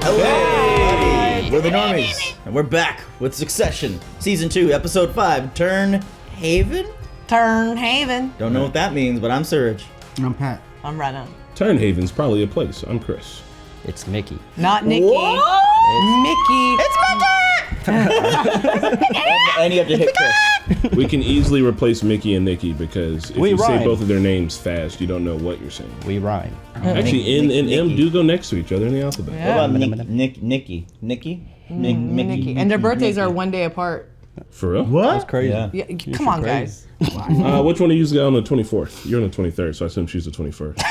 Hey! We're the Normies, and we're back with Succession, Season 2, Episode 5, Tern Haven? Tern Haven. Don't know what that means, but I'm Surge. I'm Pat. I'm Rena. Tern Haven's probably a place. I'm Chris. It's Mickey. Not Nikki. What? Mickey. It's Mickey! And you have to hit Chris. We can easily replace Mickey and Nikki because if We you say rhyme. both of their names fast, you don't know what you're saying. We rhyme. Actually, N and M do go next to each other in the alphabet. Yeah. What about Nikki? Mickey. And their birthdays are one day apart. For real? What? That's crazy. Yeah. Yeah, come on, guys. Which one of you's on the 24th? You're on the 23rd, so I assume she's the 21st.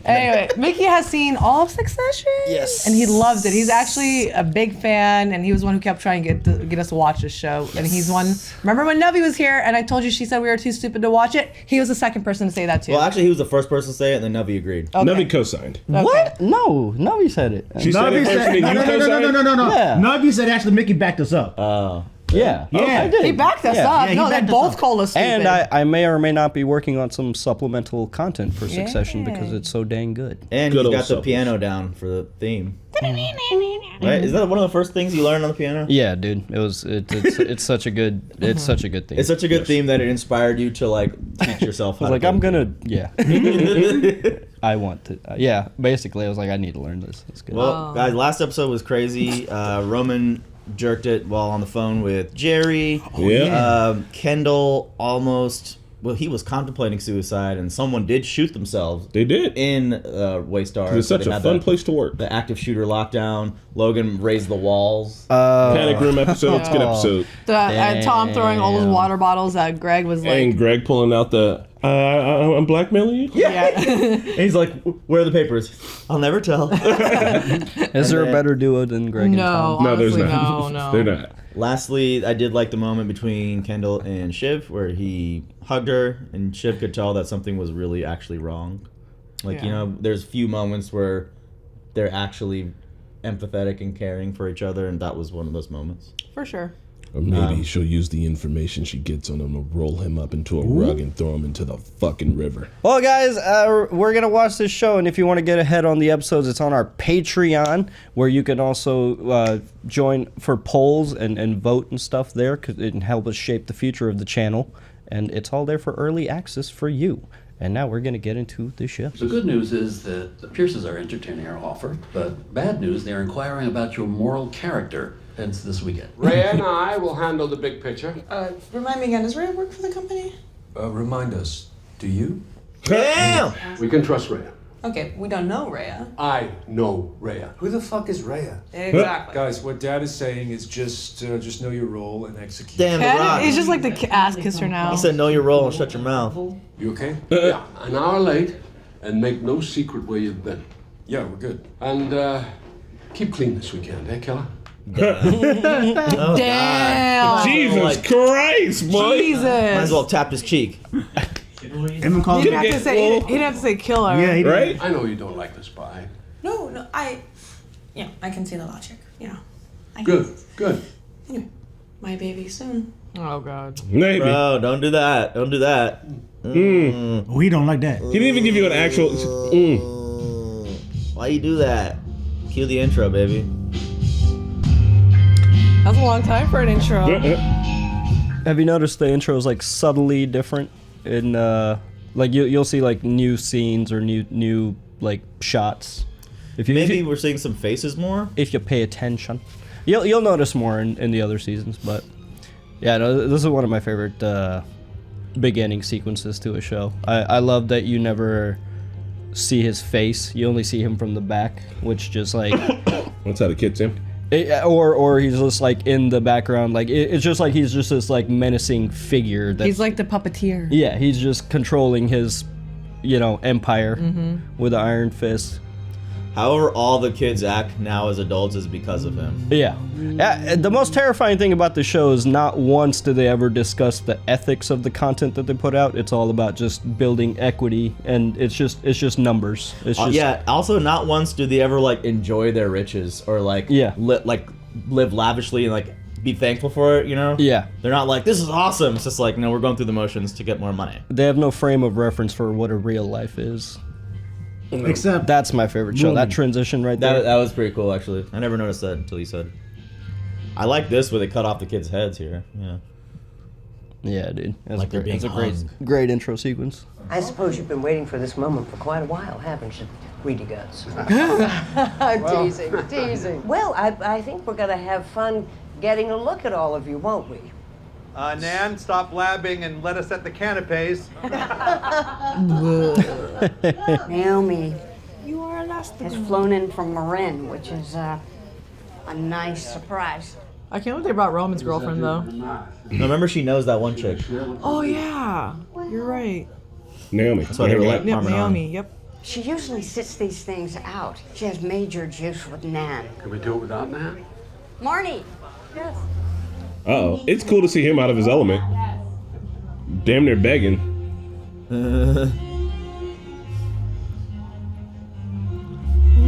Anyway, Mickey has seen all of Succession. Yes. And he loves it. He's actually a big fan, and he was one who kept trying to get us to watch this show. Yes. And he's one. Remember when Nuvi was here, and I told you she said we were too stupid to watch it? He was the second person to say that too. Well, actually, he was the first person to say it, and then Navi agreed. Okay. Navi co-signed. Okay. What? No, Navi said it. She said it first, and then you co-signed? No. Yeah. Navi said actually Mickey backed us up. Yeah. Yeah. I did. He backed us Yeah. up. Yeah, he No, they backed us both up. called us stupid. And I may or may not be working on some supplemental content for Succession because it's so dang good. And Good he's old got the supplements. piano down for the theme. Right? Is that one of the first things you learned on the piano? Yeah, dude. It's such a good thing. It's such a good theme that it inspired you to like teach yourself how I was to like, play I'm the gonna, piano. I want to. Yeah, basically, I was like, I need to learn this. It's good. Well, guys, last episode was crazy. Roman jerked it while on the phone with Jerry. Yeah. Kendall almost... Well, he was contemplating suicide, and someone did shoot themselves They did. in Waystar. It's such They a had fun place to work. The active shooter lockdown. Logan raised the walls. Panic Room episode. It's a good episode. Tom throwing all those water bottles at Greg was like... And Greg pulling out the, I'm blackmailing you? Yeah. And he's like, where are the papers? I'll never tell. Is there a better duo than Greg and Tom? No, there's honestly, not. No. They're not. Lastly, I did like the moment between Kendall and Shiv where he hugged her and Shiv could tell that something was really actually wrong. Like, you Yeah. know, there's few moments where they're actually empathetic and caring for each other, and that was one of those moments. For sure. Or maybe she'll use the information she gets on him to roll him up into a rug and throw him into the fucking river. Well, guys, we're going to watch this show, and if you want to get ahead on the episodes, it's on our Patreon, where you can also join for polls and vote and stuff there, because it can help us shape the future of the channel, and it's all there for early access for you. And now we're going to get into the show. The good news is that the Pierces are entertaining our offer, but bad news, they're inquiring about your moral character, hence this weekend. Rhea and I will handle the big picture. Remind me again, does Rhea work for the company? Remind us, do you? Damn! We can trust Rhea. Okay, we don't know Rhea. I know Rhea. Who the fuck is Rhea? Exactly. Guys, what Dad is saying is just know your role and execute. Damn, The Rock. He's just like the ass kisser now. He said, know your role and shut your mouth. You okay? Yeah, an hour late, and make no secret where you've been. Yeah, we're good. And keep clean this weekend, eh, Keller? Oh, Damn. Jesus Like- Christ, boy! Jesus. Might as well tap his cheek. Him called He me. didn't have to say killer. Yeah, he did. Right? I know you don't like this pie. No, I can see the logic, you know. Good. Anyway, my baby soon. Oh, God. Maybe. Bro, don't do that. Don't do that. Oh, he don't like that. He didn't even give you an actual... Why you do that? Cue the intro, baby. That was a long time for an intro. Have you noticed the intro is like subtly different? In like you'll see like new scenes or new like shots. If you Maybe we're seeing some faces more. if you pay attention, you'll notice more in the other seasons. But yeah, no, this is one of my favorite beginning sequences to a show. I love that you never see his face; you only see him from the back, which just like That's how the kids him. or he's just like in the background, like it's just like he's just this like menacing figure. That's, He's like the puppeteer. yeah, he's just controlling his, empire with an iron fist. However, all the kids act now as adults is because of him. Yeah. The most terrifying thing about the show is not once do they ever discuss the ethics of the content that they put out. It's all about just building equity, and it's just numbers. It's just Yeah. Also, not once do they ever like enjoy their riches or like live lavishly and like be thankful for it. You know? Yeah. They're not like, this is awesome. It's just like, no, we're going through the motions to get more money. They have no frame of reference for what a real life is. Except That's my favorite show. That Roman. transition right there. That was pretty cool, actually. I never noticed that until you said. I like this where they cut off the kids' heads here. Yeah. Yeah, dude. That's Like they're being it's a great, hung. great intro sequence. I suppose you've been waiting for this moment for quite a while, haven't you? Greedy guts. Teasing. Well, I think we're going to have fun getting a look at all of you, won't we? Nan, stop blabbing and let us at the canapes. Naomi You are elastic. has flown in from Marin, which is a nice surprise. I can't believe they brought Roman's girlfriend though. No, remember she knows that one chick. Oh yeah, you're right. Naomi. That's why they were like Yep, arm in arm. Naomi. Yep. She usually sits these things out. She has major juice with Nan. Can we do it without Nan? Marnie! Yes. Uh-oh. It's cool to see him out of his element. Damn near begging.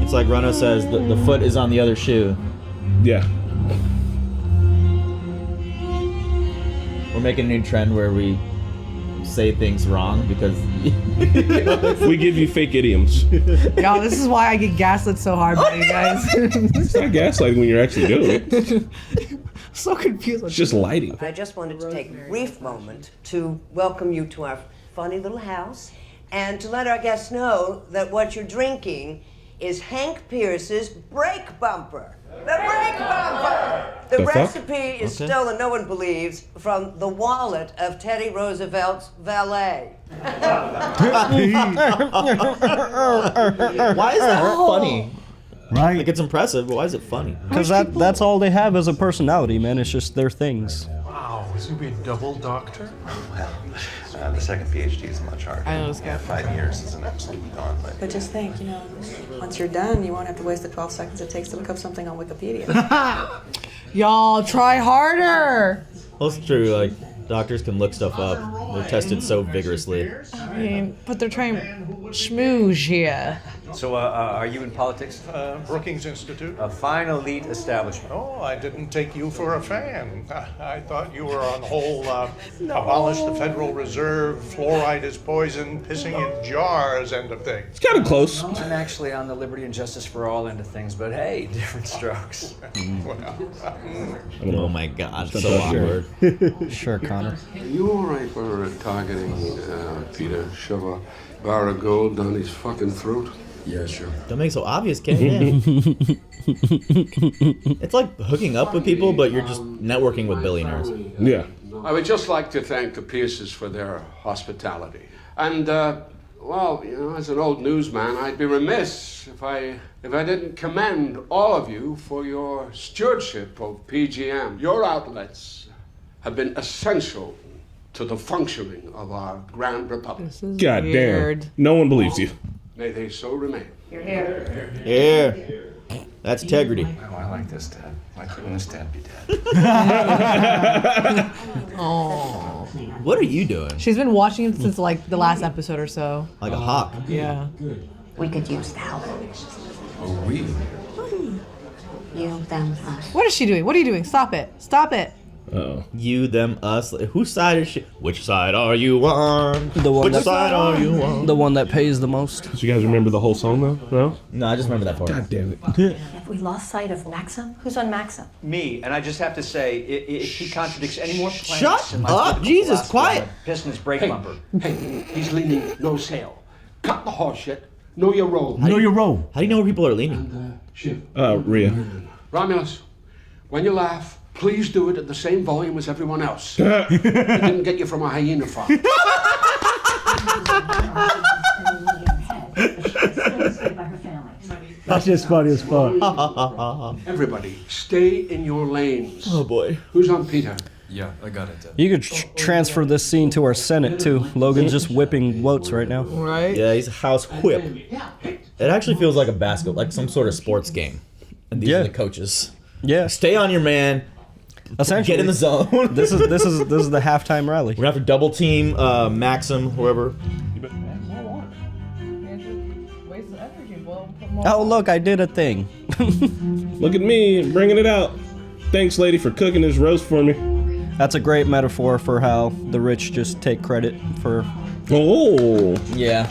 It's like Rona says, the foot is on the other shoe. Yeah. We're making a new trend where we say things wrong because We give you fake idioms. Y'all, this is why I get gaslit so hard by you guys. It's not gaslighting when you're actually doing it. So confused. It's just lighting. I just wanted to take a brief moment to welcome you to our funny little house and to let our guests know that what you're drinking is Hank Pierce's Brake Bumper. The Brake Bumper! The The fuck? recipe is stolen, no one believes, from the wallet of Teddy Roosevelt's valet. why is that funny? right? Like it's impressive, but why is it funny? Because that's all they have as a personality, man. It's just their things. Wow, is he being double doctor? Well, the second PhD is much harder. I know this guy. 5 years is an absolute gauntlet. But just think, once you're done, you won't have to waste the 12 seconds it takes to look up something on Wikipedia. Y'all try harder. Well, it's true. Like doctors can look stuff up. They're tested so vigorously. I mean, but they're trying schmooze here. So, are you in politics? Brookings Institute? A fine elite establishment. Oh, I didn't take you for a fan. I thought you were on the whole abolish the Federal Reserve, fluoride is poison, pissing in jars end of thing. It's kind of close. I'm actually on the liberty and justice for all end of things, but hey, different strokes. Oh my God, so awkward. Sure, Connor. Are you all right for targeting Peter? Shove a bar of gold down his fucking throat? Yeah, sure. Don't make it so obvious, Ken. Yeah. It's like hooking up with people, but you're just networking with billionaires. Yeah. I would just like to thank the Pierces for their hospitality. And, well, as an old newsman, I'd be remiss if I didn't commend all of you for your stewardship of PGM. Your outlets have been essential to the functioning of our grand republic. This is God weird. damn. No one believes you. May they so remain. Yeah. That's integrity. Oh, I like this dad. Like when this dad be dead. Oh. What are you doing? She's been watching him since like the last episode or so. Like a hawk. Yeah. We could use the help. Oh, we? You, them, us. What is she doing? What are you doing? Stop it. Stop it. Uh-oh. You, them, us. Whose side is she? Which side are you on? The one Which that- side are you on? The one that pays the most. So you guys remember the whole song, though? No? No, I just remember that part. God damn it. Have we lost sight of Maxim? Who's on Maxim? Me, and I just have to say, if he contradicts any more planets Shut in my up, political Jesus, philosophy, quiet. I'm gonna piss in his brake bumper. Hey, he's leaning no sail. Cut the horse shit. Know your role. Know your role. How do you know where people are leaning? Rhea. Romulus, when you laugh, please do it at the same volume as everyone else. It didn't get you from a hyena farm. That's just funny as fuck. Everybody, stay in your lanes. Oh boy. Who's on Peter? Yeah, I got it. You could transfer this scene to our Senate, too. Logan's just whipping votes right now. Right? Yeah, he's a house whip. It actually feels like a basketball, like some sort of sports game. And these Yeah. are the coaches. Yeah. Stay on your man. Essentially. Get in the zone. This is the halftime rally. We're gonna have to double team Maxim, whoever. Oh, look, I did a thing. Look at me, bringing it out. Thanks, lady, for cooking this roast for me. That's a great metaphor for how the rich just take credit for... Oh. Yeah.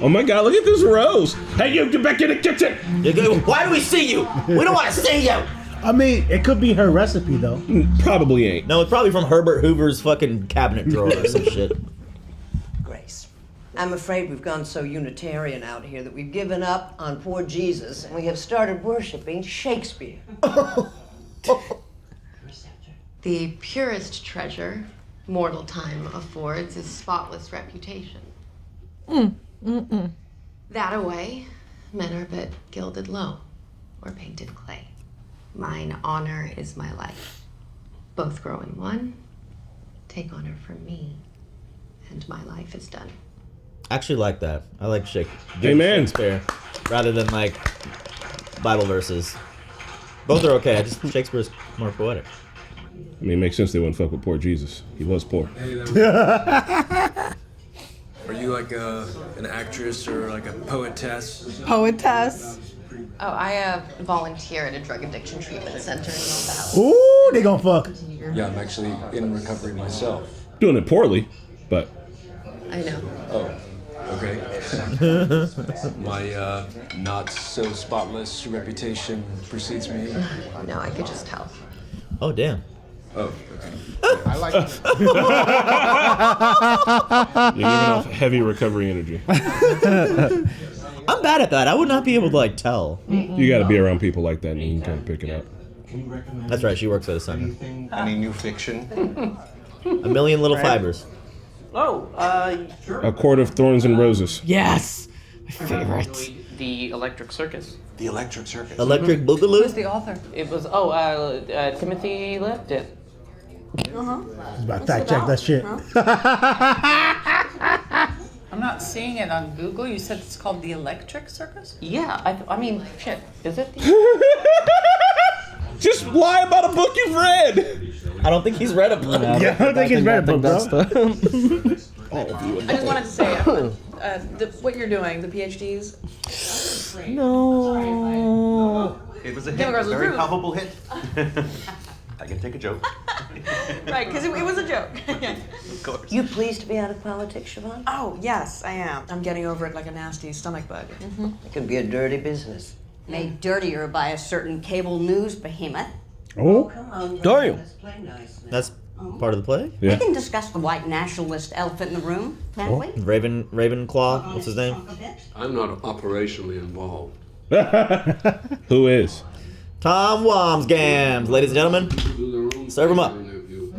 Oh my God! Look at this rose. Hey, you get back in the kitchen. Why do we see you? We don't want to see you. I mean, it could be her recipe though. Probably ain't. No, it's probably from Herbert Hoover's fucking cabinet drawer or some shit. Grace, I'm afraid we've gone so Unitarian out here that we've given up on poor Jesus and we have started worshiping Shakespeare. The purest treasure mortal time affords is spotless reputation. That away, men are but gilded low or painted clay. Mine honor is my life. Both grow in one. Take honor from me, and my life is done. I actually like that. I like Amen. Shakespeare rather than like Bible verses. Both are okay. I just Shakespeare's more poetic. I mean, it makes sense they wouldn't fuck with poor Jesus. He was poor. Hey, are you like an actress or like a poetess? Poetess. Oh, I volunteer at a drug addiction treatment center in North Ooh, they gonna fuck. Yeah, I'm actually in recovery myself. Doing it poorly, but. I know. Oh, okay. My not so spotless reputation precedes me. No, I could just tell. Oh, damn. Oh, okay. I like You're giving off heavy recovery energy. I'm bad at that. I would not be able to like tell. You got to be around people like that and you can kind of pick it up. That's right. She works at a center. any new fiction. A million little fibers. Oh, A Court of Thorns and Roses. Yes, my favorite. The Electric Circus. The Electric Circus. Electric Boogaloo? Who's the author? It was Timothy Lipton. He's about to fact check that shit. I'm not seeing it on Google. You said it's called the Electric Circus? Yeah, I mean, shit. Is it? Just lie about a book you've read. I don't think he's read a book. Yeah, I don't think he's read a book, bro. I just wanted to say, what you're doing, the PhDs. No. It was a hit, Democrats a very approve. palpable hit. I can take a joke. Right, because it was a joke. Of course. You pleased to be out of politics, Siobhan? Oh, yes, I am. I'm getting over it like a nasty stomach bug. It can be a dirty business. Made dirtier by a certain cable news behemoth. Oh, Come on, Dario. let's play nice now. That's part of the play? We can discuss the white nationalist elephant in the room, can't we? Ravenclaw. What's his name? I'm not operationally involved. Who is? Tom Wamsgams, ladies and gentlemen. Serve him up.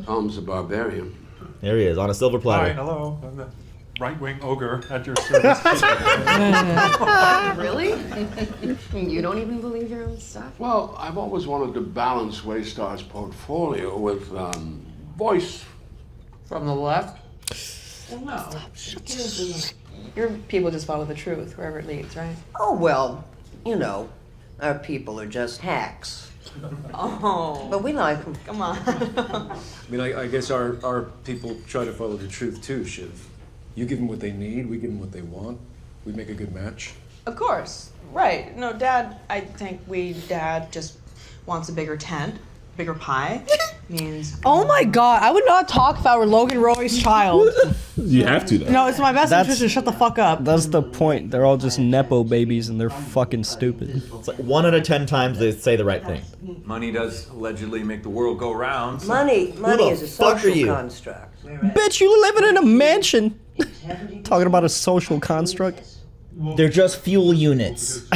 Tom's a barbarian. There he is, on a silver Hi, platter. hello. I'm the right-wing ogre at your service. Really? You don't even believe your own stuff? Well, I've always wanted to balance Waystar's portfolio with voice. From the left? No. Your people just follow the truth wherever it leads, right? Oh, well, you know, our people are just hacks. Oh. But we like them. Come on. I mean, I guess our people try to follow the truth too, Shiv. You give them what they need, we give them what they want. We make a good match. Of course. Right. No, Dad, I think Dad just wants a bigger tent, bigger pie. Means. Oh my God! I would not talk if I were Logan Roy's child. You have to, though. No, it's my best interest to shut the fuck up. That's the point. They're all just Nepo babies and they're fucking stupid. It's like 1 out of 10 times they say the right thing. Money does allegedly make the world go round. So. Money the is a fuck are social you? construct. Bitch, you living in a mansion. Talking about a social construct. They're just fuel units.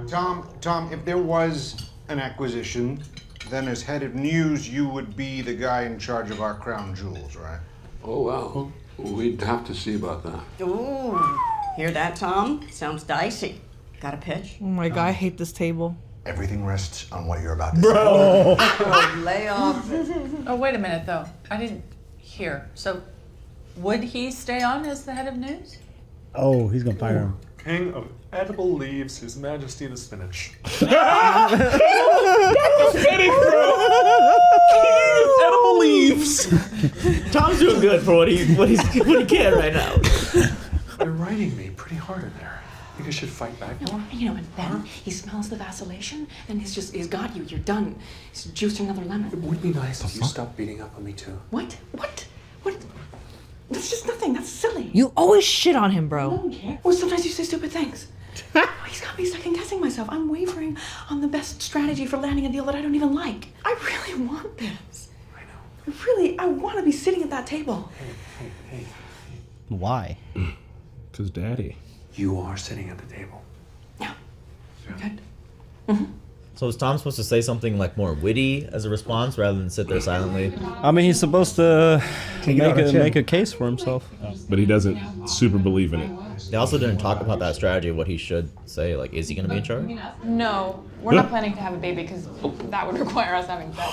Tom, if there was an acquisition, then as head of news, you would be the guy in charge of our crown jewels, right? Oh, well. We'd have to see about that. Ooh, hear that, Tom? Sounds dicey. Got a pitch? Oh my God, I hate this table. Everything rests on what you're about to Bro. Oh, lay off. Oh, wait a minute, though. I didn't hear. So, would he stay on as the head of news? Oh, he's gonna fire him. King of edible leaves, His Majesty the Spinach. Edible leaves. Tom's doing good for what he can right now. They're writing me pretty hard in there. Think I should fight back more? You know, and then he smells the vacillation, and he's got you. You're done. He's juiced another lemon. It would be nice if you stopped beating up on me too. What? That's just nothing. That's silly. You always shit on him, bro. I don't care. Well, sometimes you say stupid things. He's got me second guessing myself. I'm wavering on the best strategy for landing a deal that I don't even like. I really want this. I know. I want to be sitting at that table. Hey. Why? Because daddy. You are sitting at the table. Yeah. Good. So is Tom supposed to say something like more witty as a response rather than sit there silently? I mean, he's supposed to Take it on the chin. make a case for himself. But he doesn't super believe in it. They also didn't talk about that strategy of what he should say. Like, is he going to be in charge? No, we're not planning to have a baby because that would require us having sex.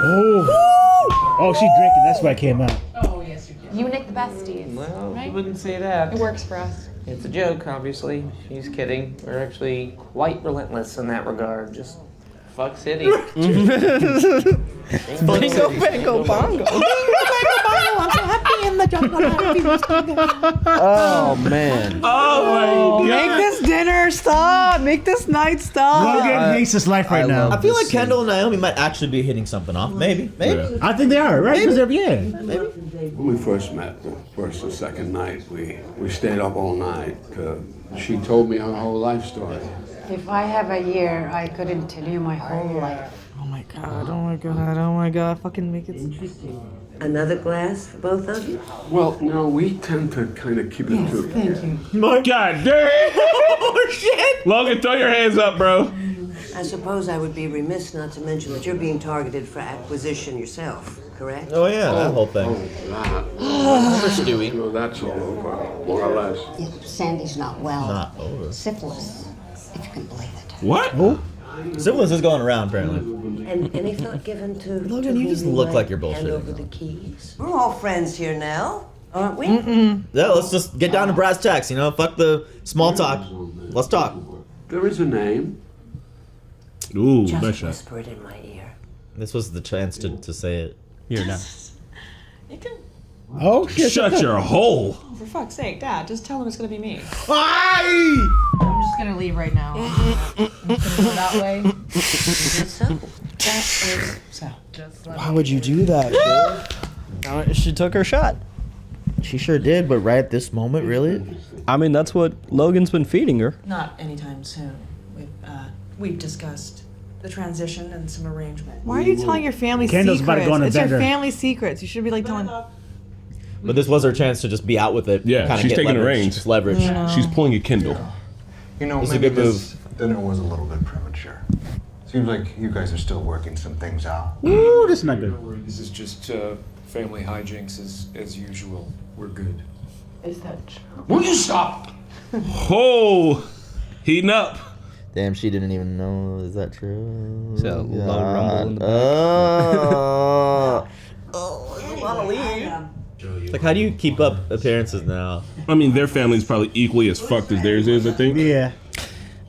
Oh, she's drinking. That's why it came out. Oh, yes, you can. You and Nick the besties. Well, right? I wouldn't say that. It works for us. It's a joke, obviously. She's kidding. We're actually quite relentless in that regard. Just fuck city. Bingo, bango, bongo. I'm so happy in the jungle. Oh man. Oh my Make this dinner stop. Make this night stop. Logan hates his life right now. I feel like Kendall and Naomi might actually be hitting something off. Maybe. I think they are, right? Because they're, When we first met, the first or second night, we stayed up all night. She told me her whole life story. If I have a year, I couldn't tell you my whole life. Oh my god, oh my god, oh my god. Fucking make it. Another glass for both of you? Well, no, we tend to kind of keep it to. Thank you. My God damn! Oh shit! Logan, throw your hands up, bro. I suppose I would be remiss not to mention that you're being targeted for acquisition yourself, correct? Oh yeah, that whole thing. Stewie. No, that's all over, more or less. Yeah, Sandy's not well. Not over. Syphilis, if you can believe it. What? Syphilis is going around apparently. And any thought given to Logan, to you who just we look might like you're hand bullshitting. over the keys? We're all friends here now, aren't we? Yeah, let's just get down to brass tacks. You know, fuck the small talk. Let's talk. There is a name. Ooh, Just nice shot. whisper it in my ear. This was the chance to say it. Here now. You can. Oh, shit. Shut your hole. Oh, for fuck's sake, Dad, just tell him it's gonna be me. I'm just gonna leave right now. I'm gonna go that way. So. Why would you do that? She took her shot. She sure did, but right at this moment, really? I mean, that's what Logan's been feeding her. Not anytime soon. We've discussed the transition and some arrangement. Why are you telling your family Kendall's secrets? about to go on a It's your bender. family secrets. You should be like telling. But this was her chance to just be out with it. Yeah, kinda she's get taking the leverage. reins. Just leverage. Yeah. She's pulling a Kindle. You know, This is a maybe good this dinner was a little bit premature. Seems like you guys are still working some things out. Ooh, this is not good. This is just family hijinks as usual. We're good. Is that true? Will you stop? Oh, heating up. Damn, she didn't even know. Is that true? So, Oh, low God. rumble in the back. Oh, I want to leave. Like, how do you keep up appearances now? I mean, their family's probably equally as fucked as theirs is, I think. Yeah.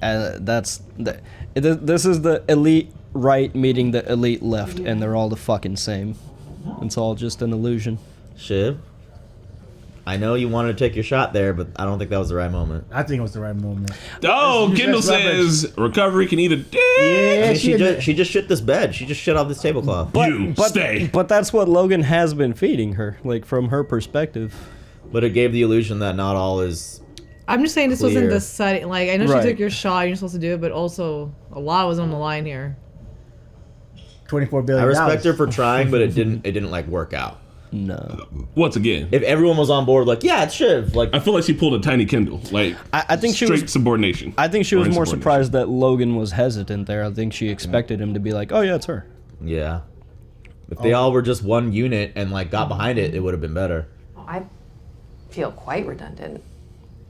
This is the elite right meeting the elite left, and they're all the fucking same. It's all just an illusion. Shiv, I know you wanted to take your shot there, but I don't think that was the right moment. I think it was the right moment. Oh, Use Kendall less leverage. says recovery can eat a dick. Yeah, I mean, she just shit this bed. She just shit off this tablecloth. Stay. But that's what Logan has been feeding her, like from her perspective. But it gave the illusion that not all is. I'm just saying this wasn't Clear. the setting. Like, I know Right. she took your shot. You're supposed to do it, but also a lot was on the line here. $24 billion. I respect her for trying, but it didn't like work out. No. Once again, If everyone was on board, like, yeah, it's Shiv. Like, I feel like she pulled a tiny Kindle. Like, I think she straight was. subordination. I think she Or was more insubordination. surprised that Logan was hesitant there. I think she expected him to be like, "Oh yeah, it's her." yeah. If they all were just one unit and like got behind it, it would have been better. I feel quite redundant.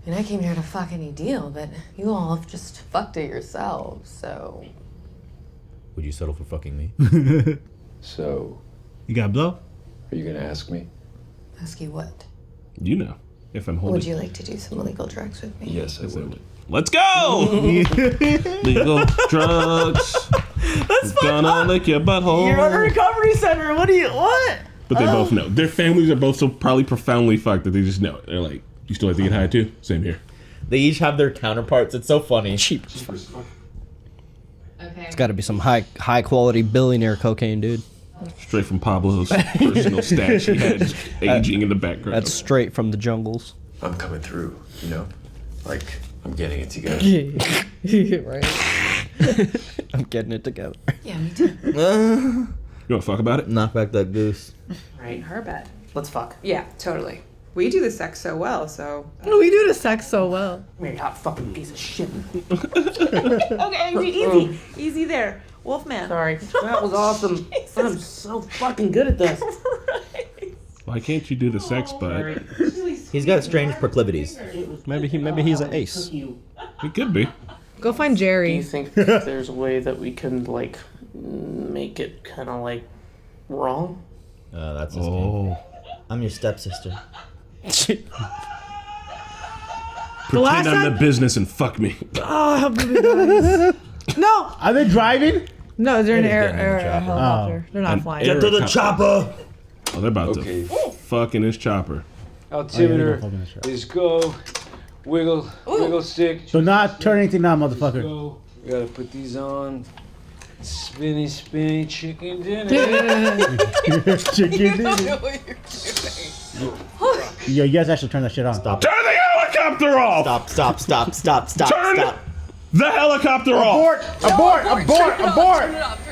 And I came here to fuck any deal, but you all have just fucked it yourselves, so. Would you settle for fucking me? So, You got blow? are you gonna ask me? Ask you what? You know, if I'm holding. Would you like to do some illegal drugs with me? Yes, I would. Let's go! Legal drugs. That's Gonna lick your butthole. You're at a recovery center. What? But they both know. Their families are both so probably profoundly fucked that they just know it. They're like, you still have to get high too? Same here. They each have their counterparts. It's so funny. Cheap as fuck. Okay. It's got to be some high quality billionaire cocaine, dude. Straight from Pablo's personal stash he had aging in the background. That's straight from the jungles. I'm coming through, you know? Like, I'm getting it together. Right. I'm getting it together. Yeah, me too. You wanna fuck about it? Knock back that goose. Right. Her bed. Let's fuck. Yeah, totally. We do the sex so well, so. We do the sex so well. Come here, you hot fucking piece of shit. Okay, easy. Easy there. Wolfman. Sorry. That was awesome. I'm so fucking good at this. Why can't you do the sex, bud? He's got strange proclivities. Maybe he's an ace. He could be. Go find Do Jerry. you think there's a way that we can, like, make it kind of, like, wrong? That's his game. I'm your stepsister. Pretend I'm the business and fuck me. Oh, I hope nobody dies. No. Are they driving? No, they're in They're air getting in the chopper. helicopter. They're not flying. Get to the chopper! Oh, they're about to fuck in his chopper. Altimeter is go. Wiggle stick. Do not turn anything on, motherfucker. Go. We gotta put these on. Spinny chicken dinner. Chicken dinner. Yo, you guys actually turn that shit on. Stop. Turn the helicopter off! Stop. Turn the helicopter off! Abort! Turn it off.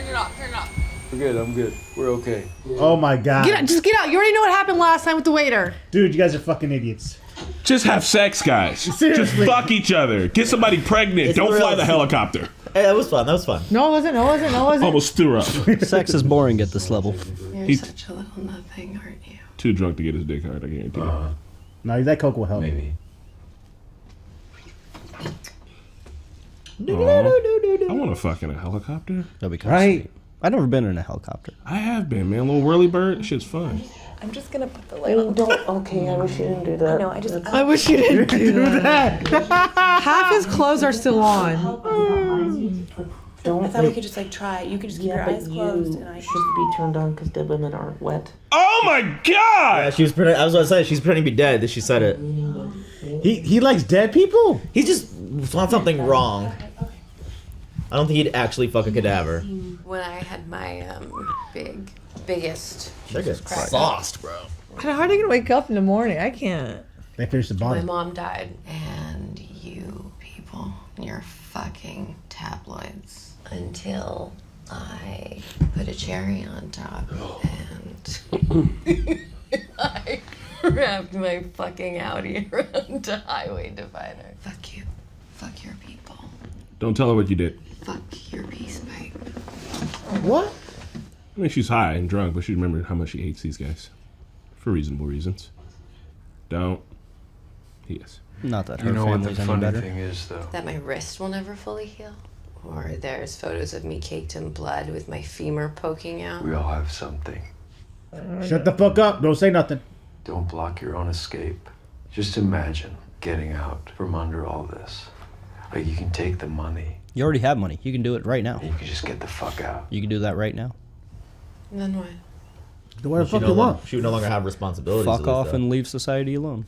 We're good. I'm good. We're okay. Oh my god. Get out, just get out. You already know what happened last time with the waiter. Dude, you guys are fucking idiots. Just have sex, guys. Seriously. Just fuck each other. Get somebody pregnant. It's Don't real. fly the helicopter. Hey, that was fun. No, it wasn't. Almost threw up. Sex is boring at this level. You're He's such a little nothing, aren't you? too drunk to get his dick hard, I guarantee you. No, that coke will help. Maybe. I want to fuck in a helicopter. That'd be kind of sweet. I've never been in a helicopter. I have been, man. Little whirly bird, shit's fun. I'm just gonna put the light on. Okay, I wish you didn't do that. No, I just. I wish you didn't do that. Half his clothes are still on. I thought we could just like try. You could just keep your eyes closed, and I should be turned on because dead women aren't wet. Oh my god! Yeah, she was pretending. I was gonna say she's pretending to be dead. She said it. He likes dead people. He just wants something wrong. I don't think he'd actually fuck a cadaver. When I had my biggest. That gets crack. sauced, bro. How are they gonna wake up in the morning? I can't. They finished the My bottle. mom died, and you people, you're fucking tabloids. Until I put a cherry on top and I wrapped my fucking Audi around a highway divider. Fuck you. Fuck your people. Don't tell her what you did. Fuck your peace pipe. What? I mean, she's high and drunk, but she remembered how much she hates these guys. For reasonable reasons. Don't. Yes. Not that her You know what the family's any funny better. thing is, though? That my wrist will never fully heal. Or there's photos of me caked in blood with my femur poking out. We all have something. Shut the fuck up. Don't say nothing. Don't block your own escape. Just imagine getting out from under all this. Like, you can take the money. You already have money. You can do it right now. You can just get the fuck out. You can do that right now. And then what? Do what the fuck you want. She would no longer have responsibilities. Fuck off and leave society alone.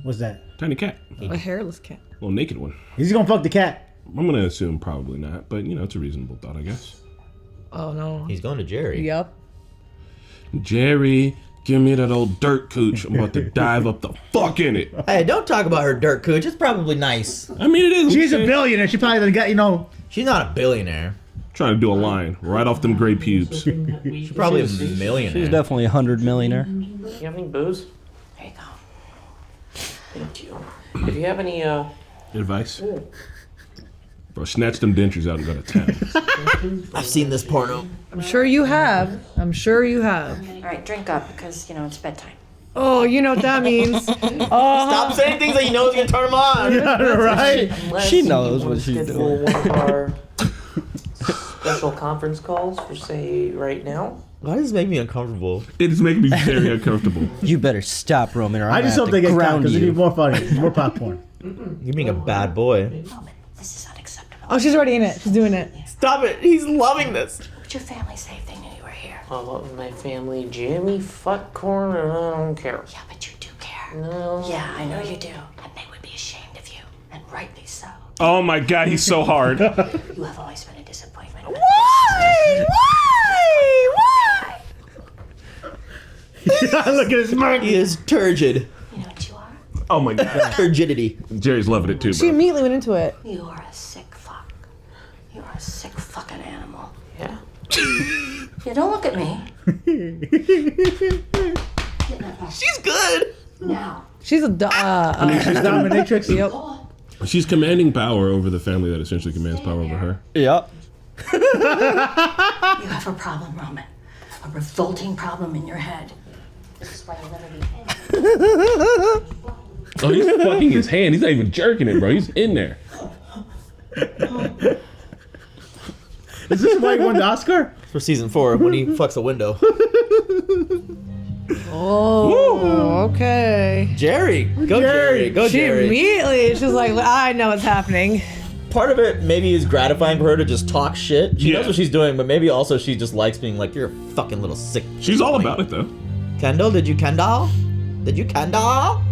What's that? Tiny cat. A hairless cat. Little naked one. Is he gonna fuck the cat? I'm gonna assume probably not, but you know, it's a reasonable thought, I guess. Oh no. He's going to Jerry. Yep. Jerry, give me that old dirt cooch. I'm about to dive up the fuck in it. Hey, don't talk about her dirt cooch. It's probably nice. I mean, it is. She's a billionaire. She probably got, you know. She's not a billionaire. Trying to do a line right off them gray pubes. She's probably a millionaire. She's definitely 100 millionaire. You have any booze? There you go. Thank you. If you have any, Advice? Bro, snatch them dentures out and go to town. I've seen this porno. I'm sure you have. I'm sure you have. All right, drink up because, you know, it's bedtime. Oh, you know what that means. Stop saying things that you know is gonna turn them on. Yeah, right. She knows what she's doing. one of our special conference calls for, say, right now. Why does this make me uncomfortable? It is making me very uncomfortable. You better stop, Roman, or I I'm just gonna hope they have to get caught ground because it'd you. be more funny. More popcorn. You're being a bad boy. This is unacceptable. Oh, she's already in it. She's doing it. Stop it. He's loving this. Would your family say if they knew you were here? I love my family, Jimmy, fuck corn, and I don't care. Yeah, but you do care. No. Yeah, I know you do. And they would be ashamed of you. And rightly so. Oh my god, he's so hard. You have always been a disappointment. What? Look at his smirk. He is turgid. You know what you are? Oh my god. Turgidity. Jerry's loving it too, She bro. immediately went into it. You are a sick fuck. You are a sick fucking animal. Yeah. Yeah, don't look at me. She's good. Now. She's a She's dominatrix. Yep. She's commanding power over the family that essentially commands power over her. Yep. You have a problem, Roman. A revolting problem in your head. This is why you'll never be Oh, he's fucking his hand. He's not even jerking it, bro. He's in there. Is this why he won the Oscar? For season 4, when he fucks a window. Oh, okay. Jerry. Go Jerry. Go She Jerry. immediately, she's like, I know what's happening. Part of it maybe is gratifying for her to just talk shit. She knows what she's doing, but maybe also she just likes being like, you're a fucking little sick. She's all about it, though. Kendall, did you Kendall? Did you Kendall? I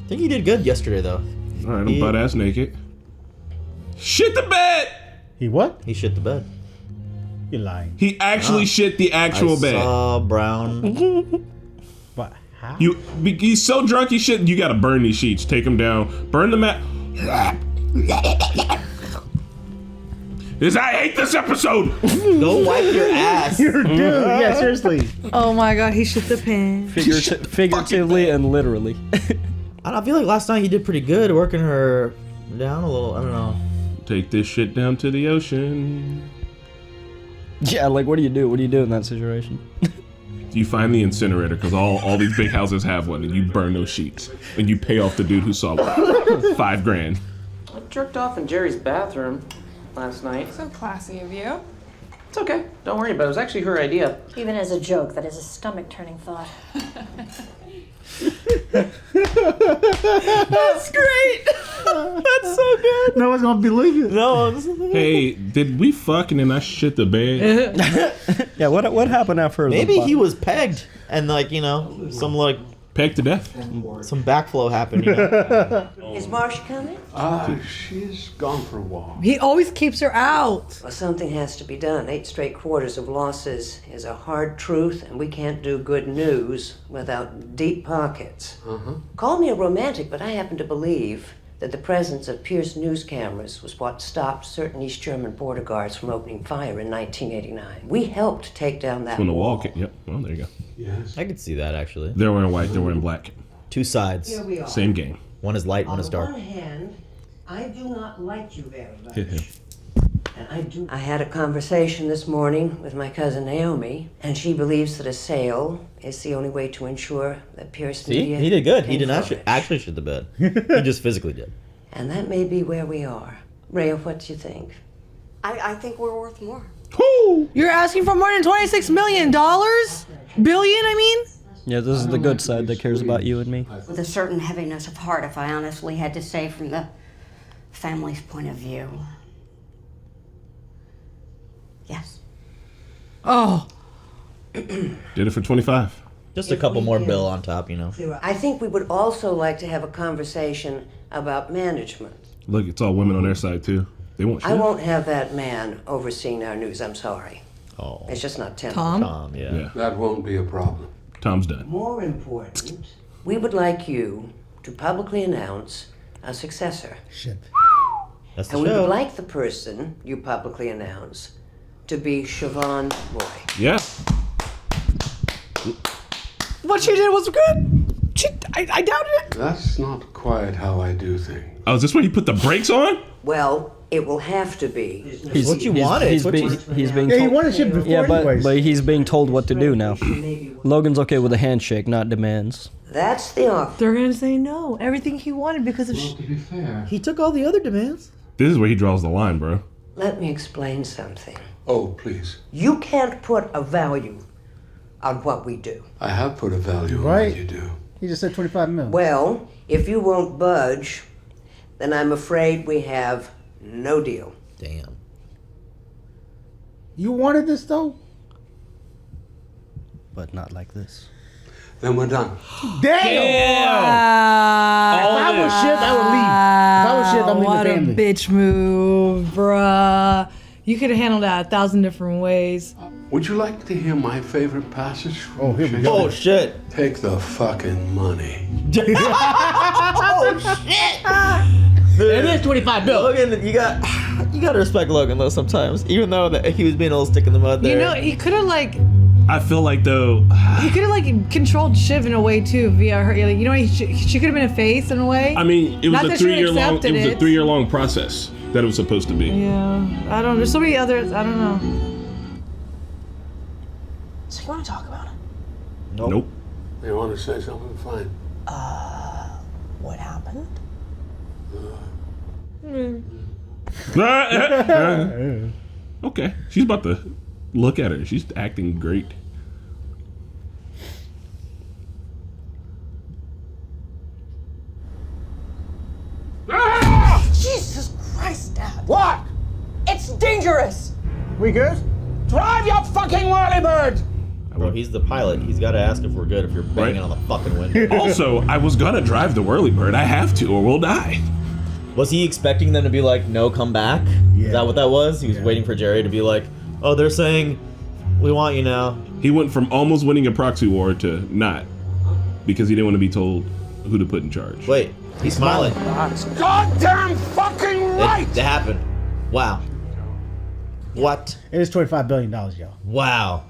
think he did good yesterday, though. All right, I'm butt ass naked. Shit the bed! He what? He shit the bed. You're lying. He actually shit the actual bed. I saw Brown. What? How? He's so drunk he shit. You gotta burn these sheets. Take them down. Burn the mat. I hate this episode. Go wipe your ass. You're dude. Yeah, seriously. Oh my god, he shit the pan. Figuratively and literally. I feel like last night he did pretty good, working her down a little. I don't know. Take this shit down to the ocean. Yeah, like what do you do? What do you do in that situation? You find the incinerator because all these big houses have one, and you burn those sheets, and you pay off the dude who saw one. $5,000. I jerked off in Jerry's bathroom last night. So classy of you. It's okay. Don't worry about it. It was actually her idea. Even as a joke, that is a stomach-turning thought. That's great. That's so good. No one's gonna believe you. No. Hey, did we fuck and then I shit the bed? Yeah, what happened after? Maybe he was pegged and some like pegged to death. Some backflow happened. You know? Is Marsh coming? She's gone for a walk. He always keeps her out. Well, something has to be done. 8 straight quarters of losses is a hard truth, and we can't do good news without deep pockets. Call me a romantic, but I happen to believe that the presence of Pierce news cameras was what stopped certain East German border guards from opening fire in 1989. We helped take down that When the wall. wall came. Yep. Well, there you go. Yes. I could see that actually. They're wearing white. They're wearing black. 2 sides. Here we are. Same game. One is light, one On is the dark. one hand, I do not like you very much. Hit him. And I had a conversation this morning with my cousin Naomi, and she believes that a sale is the only way to ensure that Pierce See, Media he did good. He can did not flourish. actually shit the bed. He just physically did. And that may be where we are. Rhea, what do you think? I think we're worth more. You're asking for more than $26 million? Billion, I mean? Yeah, this is the good side that cares about you and me. With a certain heaviness of heart, if I honestly had to say from the family's point of view. Yes. Oh. Did it for 25. Just a couple more bill on top, you know. I think we would also like to have a conversation about management. Look, it's all women on their side too. They won't shit. I won't have that man overseeing our news, I'm sorry. Oh. It's just not tenable. Tom, yeah. That won't be a problem. Tom's done. More important, we would like you to publicly announce a successor. Shit. That's the And we show. would like the person you publicly announce to be Siobhan Roy. Yeah. What she did was good. I doubted it. That's not quite how I do things. Oh, is this where he put the brakes on? Well, it will have to be. He's what you wanted. He's, It's what he's being Yeah, he told. wanted shit before Yeah, anyways. but he's being told what to do now. Logan's okay with a handshake, not demands. That's the offer. They're gonna say no. Everything he wanted because of. To be fair. He took all the other demands. This is where he draws the line, bro. Let me explain something. Oh, please. You can't put a value on what we do. I have put a value on Right. what you do. He just said 25 mil. Well, if you won't budge, then I'm afraid we have no deal. Damn. You wanted this though? But not like this. Then we're done. Damn! If I was shit, I would leave. If I was shit, I'm leaving What the family. a bitch move, bruh. You could have handled that 1,000 different ways. Would you like to hear my favorite passage? Oh, here we go. Oh shit! Take the fucking money. Oh shit! It is 25 bill. Logan, you got to respect Logan though sometimes, even though that he was being a little stick in the mud there. You know, he could have like I feel like though he could have like controlled Shiv in a way too via her. Like, you know, she could have been a face in a way. I mean, it was Not a that she would 3-year long. accepted It was a it. 3-year long process that it was supposed to be. Yeah, I don't. There's so many others. I don't know. So you want to talk about it? Nope. You want to say something? Fine. What happened? Okay, she's about to look at her. She's acting great. Jesus Christ, Dad. What? It's dangerous. We good? Drive your fucking whirlybird! Bro, he's the pilot. He's got to ask if we're good if you're banging on the fucking window. Also, I was gonna drive the whirlybird. I have to, or we'll die. Was he expecting them to be like, no, come back? Yeah. Is that what that was? He was waiting for Jerry to be like, oh, they're saying we want you now. He went from almost winning a proxy war to not, because he didn't want to be told who to put in charge. Wait, he's smiling. Goddamn fucking right! It happened. Wow. What? It is $25 billion, yo. Wow.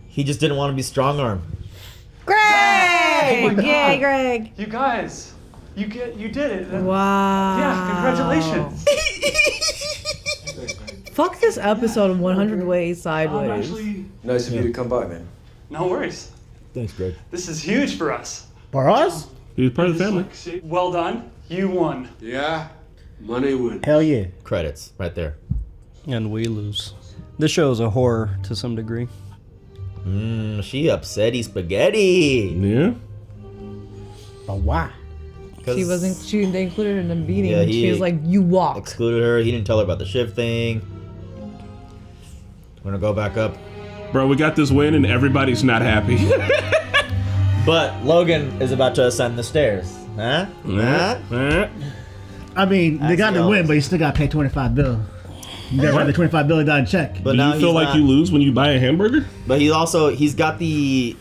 He just didn't want to be strong-armed. Greg! Yay, Greg! You guys, you did it. Wow. Yeah, congratulations. Fuck this episode of 100 Ways Sideways. Nice of you to come by, man. No worries. Thanks, Greg. This is huge for us. For us? He was part of the family. Well done. You won. Yeah, money wins. Hell yeah. Credits, right there. And we lose. This show is a horror to some degree. She upsetty spaghetti. Yeah. But why? They included her in the meeting. Yeah, She was like, you walk. Excluded her. He didn't tell her about the Shiv thing. We're gonna go back up. Bro, we got this win and everybody's not happy. But Logan is about to ascend the stairs. Huh? Huh? I mean, they got That's the win, but you still got to pay $25 bill. You got to write the $25 billion check. But Do now you feel he's like not- you lose when you buy a hamburger? But he's got the.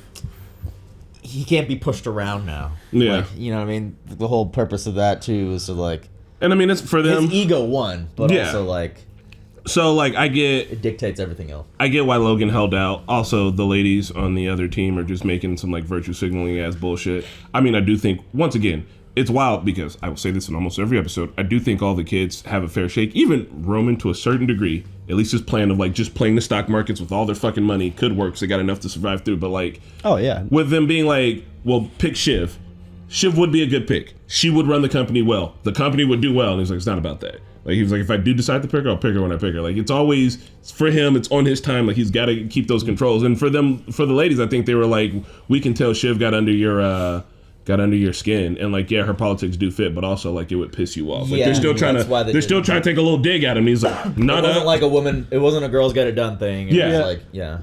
He can't be pushed around now. Yeah. Like, you know what I mean? The whole purpose of that too is to like. And I mean, it's for them. His ego won, but Yeah. also like. So like I get It dictates everything else. I get why Logan held out. Also, the ladies on the other team are just making some like virtue signaling ass bullshit. I mean, I do think once again it's wild because I will say this in almost every episode. I do think all the kids have a fair shake. Even Roman to a certain degree. At least his plan of like just playing the stock markets with all their fucking money could work. 'Cause they got enough to survive through. But like, oh yeah, with them being like, well, pick Shiv. Shiv would be a good pick. She would run the company well. The company would do well. And he's like, it's not about that. Like he was like, if I do decide to pick her, I'll pick her when I pick her. Like it's always for him. It's on his time. Like he's got to keep those controls. And for them, for the ladies, I think they were like, we can tell Shiv got under your skin, and like yeah, her politics do fit, but also like it would piss you off. Like Yeah, they're still trying that's why to they still trying to take a little dig at him. And he's like, not It wasn't up. like a woman. It wasn't a girls get it done thing. It Yeah. was like yeah.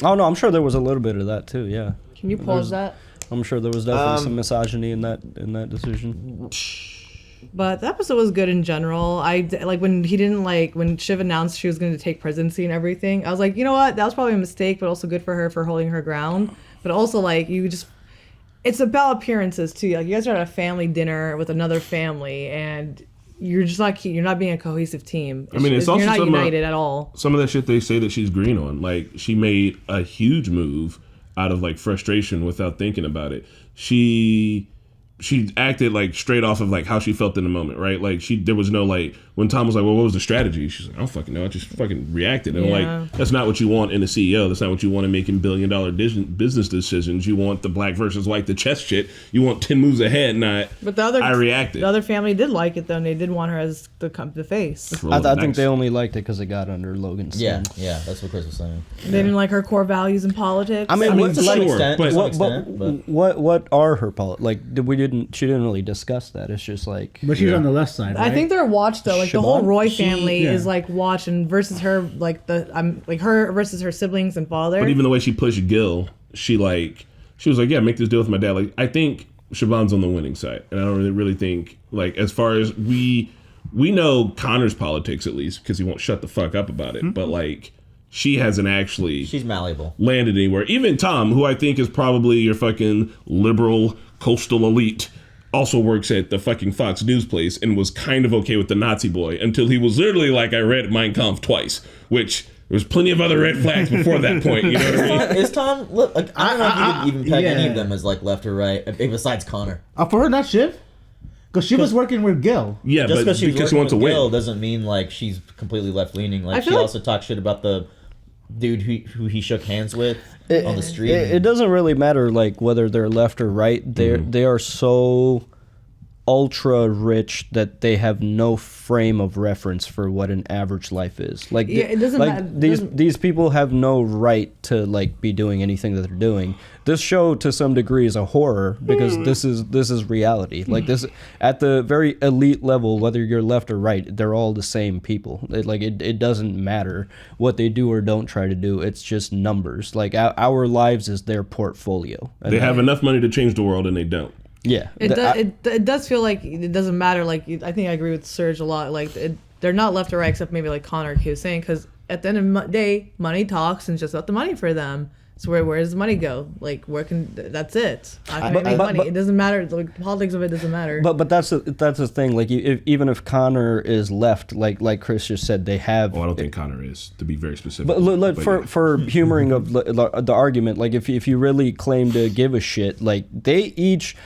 Oh no, I'm sure there was a little bit of that too. Yeah. Can you pause that? I'm sure there was definitely some misogyny in that decision. But the episode was good in general. Like when when Shiv announced she was going to take presidency and everything. I was like, you know what? That was probably a mistake, but also good for her for holding her ground. But also like it's about appearances too. Like you guys are at a family dinner with another family, and you're just you're not being a cohesive team. I mean, it's also you're not some united at all. Some of that shit they say that she's green on. Like she made a huge move out of like frustration without thinking about it. She acted like straight off of like how she felt in the moment, right? Like there was no like when Tom was like, well, what was the strategy? She's like, I don't fucking know. I just fucking reacted. And Yeah. like that's not what you want in a CEO. That's not what you want in making billion-dollar business decisions. You want the black versus white, the chess shit. You want 10 moves ahead, not But I reacted. The other family did like it though, and they did want her as the face. I think they only liked it because it got under Logan's Yeah, skin. yeah, that's what Chris was saying. They didn't like her core values in politics. I mean, to some extent, but, to some what, extent, but- what are her like? She didn't really discuss that. It's just like. But she's on the left side, right? I think they're watched though. Like the whole Siobhan? Roy family Yeah. is like watched, and versus her, like her versus her siblings and father. But even the way she pushed Gil, she was like, yeah, make this deal with my dad. Like I think Siobhan's on the winning side, and I don't really think like as far as we we know Connor's politics at least because he won't shut the fuck up about it. But like, she hasn't actually. She's malleable. Landed anywhere. Even Tom, who I think is probably your fucking liberal coastal elite, also works at the fucking Fox News place and was kind of okay with the Nazi boy until he was literally like, I read Mein Kampf twice, which there's plenty of other red flags before that point. You know what I mean? Is Tom? Look, like, I don't know if you could even peg any of them as like left or right, besides Connor. For her, not Shiv, because she was working with Gil. Yeah, just because she wants to win doesn't mean like she's completely left leaning. Like she like- also talked shit about the dude who he shook hands with on the street. It doesn't really matter like whether they're left or right. They are so ultra rich that they have no frame of reference for what an average life is. Like it doesn't like matter. these people have no right to like be doing anything that they're doing. This show to some degree is a horror because this is reality. Like this at the very elite level, whether you're left or right, they're all the same people. It doesn't matter what they do or don't try to do. It's just numbers. Like our lives is their portfolio. And they have enough money to change the world and they don't. Yeah, It does feel like it doesn't matter. Like I think I agree with Serge a lot. Like they're not left or right, except maybe like Connor was saying, because at the end of the day, money talks, and it's just about the money for them. So where does the money go? Like that's it. How can I make money? It doesn't matter. Like the politics of it doesn't matter. But that's the thing. Like even if Connor is left, like Chris just said, they have. Oh, I don't think Connor is, to be very specific. But look, for humoring of the argument, like if you really claim to give a shit, like they each.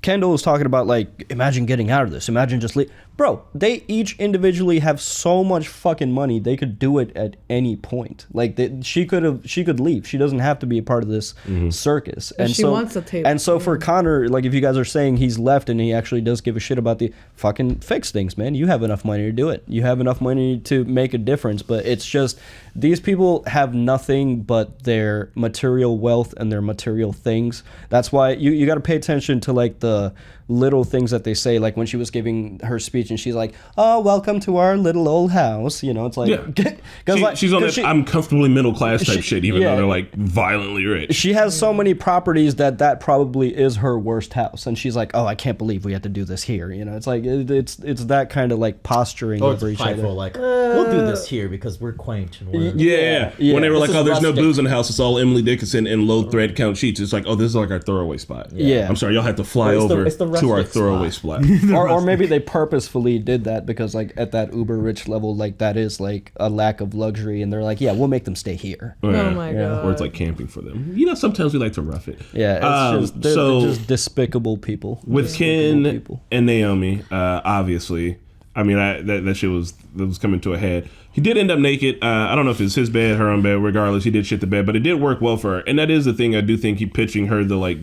Kendall was talking about like, imagine getting out of this. Imagine just leave. Bro, they each individually have so much fucking money. They could do it at any point. Like she could leave. She doesn't have to be a part of this circus. If she wants to take. And so for Connor, like if you guys are saying he's left and he actually does give a shit about the fucking fix things, man. You have enough money to do it. You have enough money to make a difference. But it's just these people have nothing but their material wealth and their material things. That's why you got to pay attention to like the little things that they say, like when she was giving her speech and she's like, oh, welcome to our little old house, you know, it's like, she's on that I'm comfortably middle class type shit, even though they're like violently rich. She has so many properties that probably is her worst house, and she's like, oh, I can't believe we had to do this here, you know. It's like it's that kind of like posturing over each other. Like we'll do this here because we're quaint and we're yeah. When they were like, oh, there's no booze in the house, it's all Emily Dickinson and low thread count sheets. It's like, oh, this is like our throwaway spot. I'm sorry, y'all have to fly over to our throwaway spot. or maybe they purposefully did that because like at that uber rich level, like that is like a lack of luxury, and they're like, yeah, we'll make them stay here. Oh my god. Or it's like camping for them. You know, sometimes we like to rough it. Yeah, it's they're just despicable people. With Ken and Naomi, obviously, I mean, that shit was coming to a head. He did end up naked. I don't know if it's his bed, her own bed. Regardless, he did shit the bed, but it did work well for her. And that is the thing. I do think he pitching her to like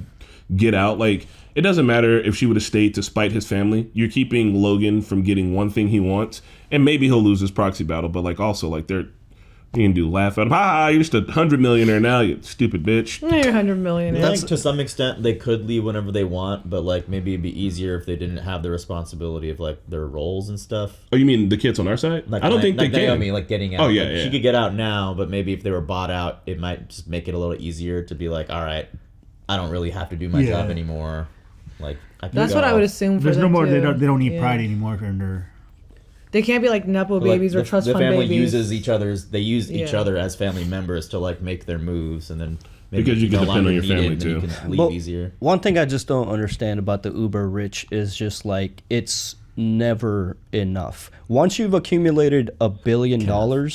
get out. Like, it doesn't matter if she would have stayed to spite his family. You're keeping Logan from getting one thing he wants, and maybe he'll lose his proxy battle. But like, also like you can do laugh at him. Ha! You're just $100 millionaire now, you stupid bitch. You're $100 million. I think to some extent they could leave whenever they want, but like maybe it'd be easier if they didn't have the responsibility of like their roles and stuff. Oh, you mean the kids on our side? Like, I don't think they can. Naomi, like getting out. Oh yeah, like, yeah. She could get out now, but maybe if they were bought out, it might just make it a little easier to be like, all right, I don't really have to do my job anymore. Like that's what I would assume. For There's them no more. too. They don't need pride anymore. Under they can't be like nepo babies or trust fund babies. The family babies. They use each other as family members to like make their moves, and then maybe because you can depend on your family too. You can leave easier. One thing I just don't understand about the uber rich is just like it's never enough. Once you've accumulated $1 billion,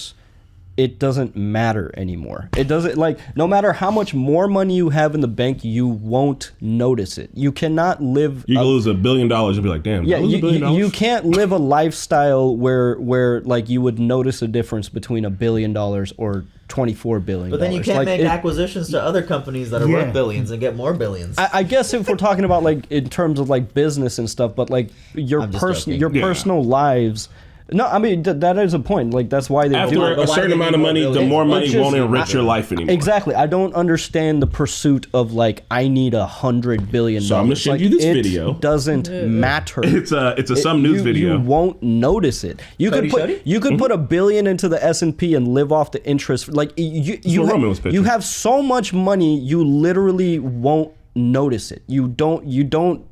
it doesn't matter anymore. It doesn't, like, no matter how much more money you have in the bank, you won't notice it. You cannot live. You can lose $1 billion and be like, damn. Yeah, you can't live a lifestyle where like you would notice a difference between $1 billion or $24 billion. But then you can't like, make acquisitions to other companies that are worth billions and get more billions. I guess if we're talking about like in terms of like business and stuff, but like your personal lives. No, I mean that is a point. Like that's why they do it. After a certain amount of money, the more money won't enrich your life anymore. Exactly. I don't understand the pursuit of like I need $100 billion. So I'm gonna send you this video. It doesn't matter. It's a some news video. You won't notice it. You could put $1 billion into the S&P and live off the interest. Like you have so much money, you literally won't notice it. You don't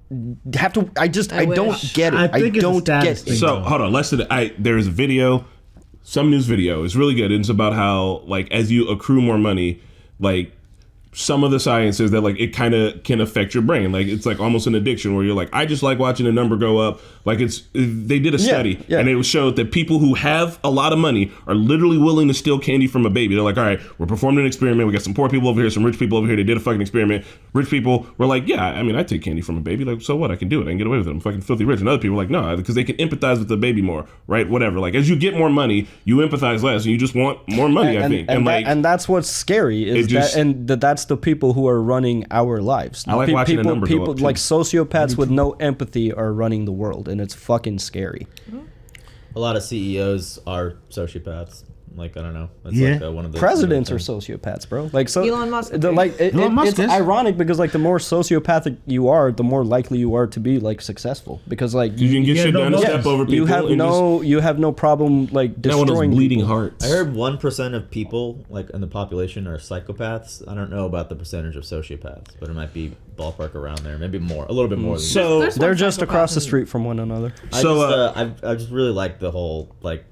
have to? I don't get it. I think it's a don't status get it. So hold on, there's a video, some news video. It's really good. It's about how like as you accrue more money, like some of the science is that like it kind of can affect your brain. Like it's like almost an addiction where you're like, I just like watching a number go up. Like they did a study and it showed that people who have a lot of money are literally willing to steal candy from a baby. They're like, all right, we're performing an experiment. We got some poor people over here, some rich people over here. They did a fucking experiment. Rich people were like, yeah, I mean, I take candy from a baby. Like, so what? I can do it. I can get away with it. I'm fucking filthy rich. And other people are like, no, because they can empathize with the baby more, right? Whatever. Like as you get more money, you empathize less and you just want more money, I think. And that's what's scary is that's the people who are running our lives. I like watching a number go people up, too. like sociopaths with no empathy are running the world, and it's fucking scary. A lot of CEOs are sociopaths. Like I don't know. That's Yeah. like one of the Presidents are sociopaths, bro. Like so, Elon Musk. it's ironic because like the more sociopathic you are, the more likely you are to be like successful. Because like you can get shit done and step over people. You have no problem like destroying bleeding people. hearts. I heard 1% of people like in the population are psychopaths. I don't know about the percentage of sociopaths, but it might be ballpark around there. Maybe more, a little bit more. So they're just across the street from one another. I just really like the whole like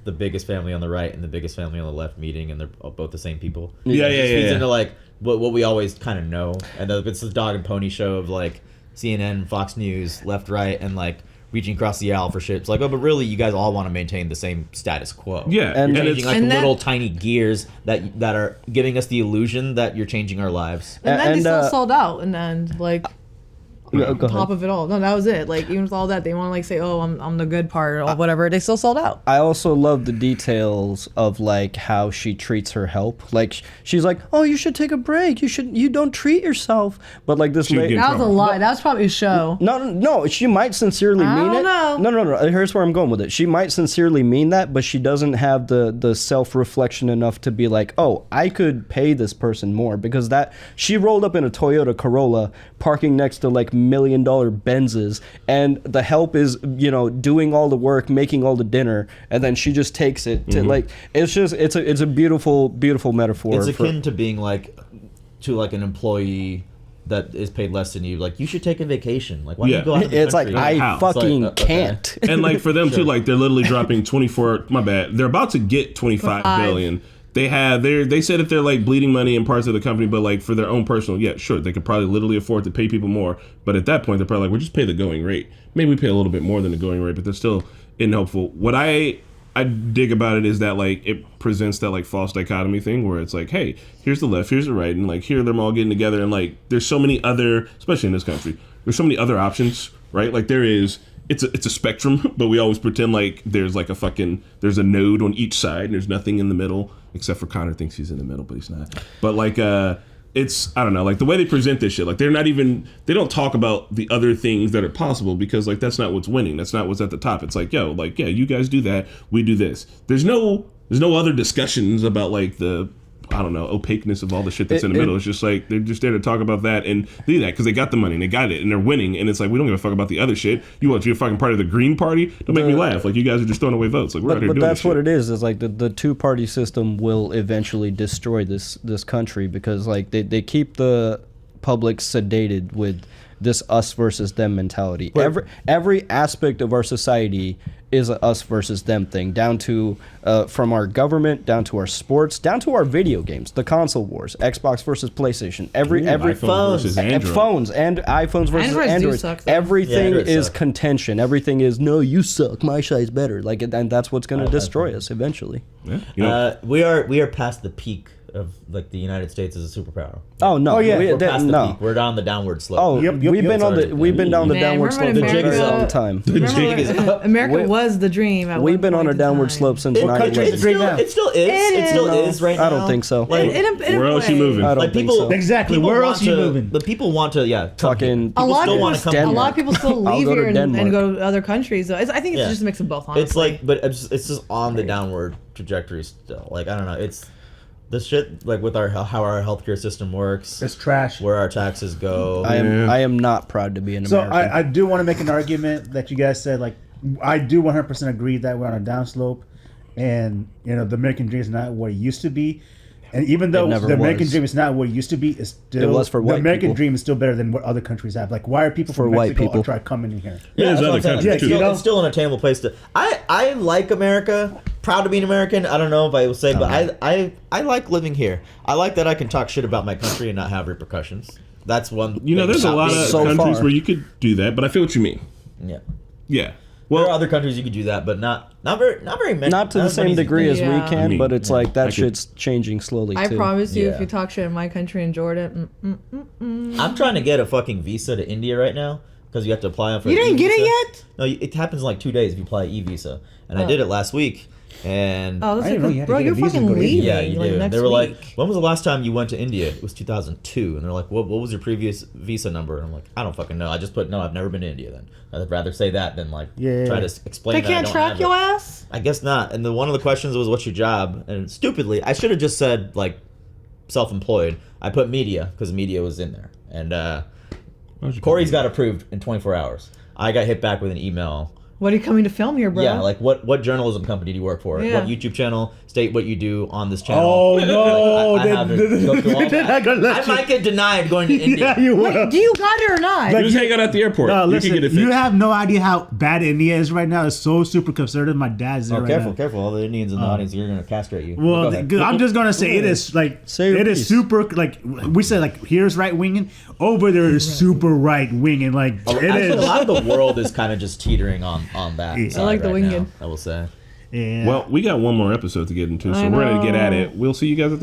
the biggest family on the right and the biggest family on the left meeting, and they're both the same people. Yeah. Into like what we always kind of know, and it's the dog and pony show of like CNN, Fox News, left, right, and like reaching across the aisle for shit. It's like, oh, but really, you guys all want to maintain the same status quo. Yeah, and and changing it's- like little tiny gears that are giving us the illusion that you're changing our lives. And then they still sold out in the end, like go on top ahead. of it all. No, that was it. Like even with all that, they want to like say, "Oh, I'm the good part" or whatever. They still sold out. I also love the details of like how she treats her help. Like she's like, "Oh, you should take a break. You don't treat yourself." But like this lady, That was a lie. That was probably a show. No. She might sincerely I mean don't it. know. No. Here's where I'm going with it. She might sincerely mean that, but she doesn't have the self-reflection enough to be like, "Oh, I could pay this person more," because that she rolled up in a Toyota Corolla, parking next to like $1 million Benzes, and the help is doing all the work, making all the dinner, and then she just takes it to like it's a beautiful metaphor. It's akin to being like an employee that is paid less than you. Like you should take a vacation. Like why don't you go out of the It's country? like I fucking okay. can't. And like for them too, Sure. like they're literally dropping 24. My bad. They're about to get 25 billion. They said that they're like bleeding money in parts of the company, but like for their own personal, yeah, sure, they could probably literally afford to pay people more. But at that point, they're probably like, we'll just pay the going rate. Maybe we pay a little bit more than the going rate, but they're still inhelpful. What I dig about it is that like it presents that like false dichotomy thing where it's like, hey, here's the left, here's the right, and like here them all getting together, and like there's so many other, especially in this country, there's so many other options, right? Like there is. It's a spectrum, but we always pretend like there's like there's a node on each side and there's nothing in the middle, except for Connor thinks he's in the middle, but he's not. But like it's, I don't know, like the way they present this shit, like they don't talk about the other things that are possible because like that's not what's winning. That's not what's at the top. It's like, yo, like, yeah, you guys do that, we do this. There's no other discussions about like the, I don't know, opaqueness of all the shit that's in the middle. It's just like they're just there to talk about that and do that because they got the money and they got it and they're winning, and it's like we don't give a fuck about the other shit. You're a fucking part of the Green Party? Don't make me laugh. Like you guys are just throwing away votes. Like we're out here But doing that's this what shit. it is like the two-party system will eventually destroy this country because like they keep the public sedated with this us versus them mentality. Every aspect of our society is a us versus them thing, down to from our government, down to our sports, down to our video games, the console wars, Xbox versus PlayStation, every iPhones versus Android. phones and iPhones versus Androids do Androids. suck, though. Everything Androids is suck. contention. Everything is no, you suck. My side's better. Like, and that's what's going to destroy us eventually. Yeah. We are past the peak of like the United States as a superpower. Oh no! We're past the peak. We're on the downward slope. Oh, we've been down the downward slope for a America- very long time. The jig is up. America was the dream. At We've one been on point a in downward time. slope since It 9/11. it still is. It still is right now. I don't think so. Like, Where else you moving? I don't like think people so. Exactly. people Where want else you to- moving? The people want to Fucking A lot, still of wanna people, come a lot back. of people still I'll leave go to here and Denmark. go to other countries. So I think it's just a mix of both. Honestly. It's like, but it's just on the downward trajectory still. Like I don't know. It's this shit like with how our healthcare system works. It's trash. Where our taxes go. I am not proud to be an So American. I do want to make an argument that you guys said, like, I do 100% agree that we're on a downslope, and the American dream is not what it used to be. And even though never the American was. dream is not what it used to be, it's still It was for the white American people. dream is still better than what other countries have. Like, why are people For from white Mexico people. try coming in here? Yeah, there's that's what other I'm saying. countries It's too. still, it's still an attainable place to. I like America. Proud to be an American. I don't know if I will say, but I like living here. I like that I can talk shit about my country and not have repercussions. That's one. You know, thing there's a about lot being of so countries far. where you could do that, but I feel what you mean. Yeah. Yeah. Well, there are other countries you could do that, but not very many. Not to the as same many degree as we Yeah. can, but it's like that I could- shit's changing slowly I too. promise you, Yeah. if you talk shit in my country in Jordan, I'm trying to get a fucking visa to India right now because you have to apply for. You an didn't get it e-visa. yet? No, it happens in like 2 days if you apply e-visa, and I Oh. did it last week. And Oh, that's I didn't know you had to bro, get a you're visa to fucking go to India. leaving. yeah, you like, do. Next They were like, week. "When was the last time you went to India?" It was 2002, and they're like, "What was your previous visa number?" And I'm like, "I don't fucking know. I just put no. I've never been to India." Then I'd rather say that than like Yeah. try to explain. They that I can't don't track have your it. ass. I guess not. And one of the questions was, "What's your job?" And stupidly, I should have just said like self-employed. I put media because media was in there, and Corey's got approved in 24 hours. I got hit back with an email. What are you coming to film here, bro? Yeah, like what journalism company do you work for? Yeah. What YouTube channel? State what you do on this channel. Oh no! I have to go through all They're not gonna that. let I might get denied going to India. Yeah, you will. Wait, do you got it or not? You just hang out at the airport. No, you listen, can get it you fixed. have no idea how bad India is right now. It's so super conservative. My dad's there Oh, right careful, now. careful! All the Indians in the audience, you're gonna castrate you. Well, Go ahead. I'm just gonna say it is like Say your it is piece. super like we said like here's right winging, over there is super right winging like it Actually, is. a lot of the world is kind of just teetering on that. Yeah. side I like the right now, winging. I will say. Yeah. Well, we got one more episode to get into, so I we're ready to get at know. it. We'll see you guys at the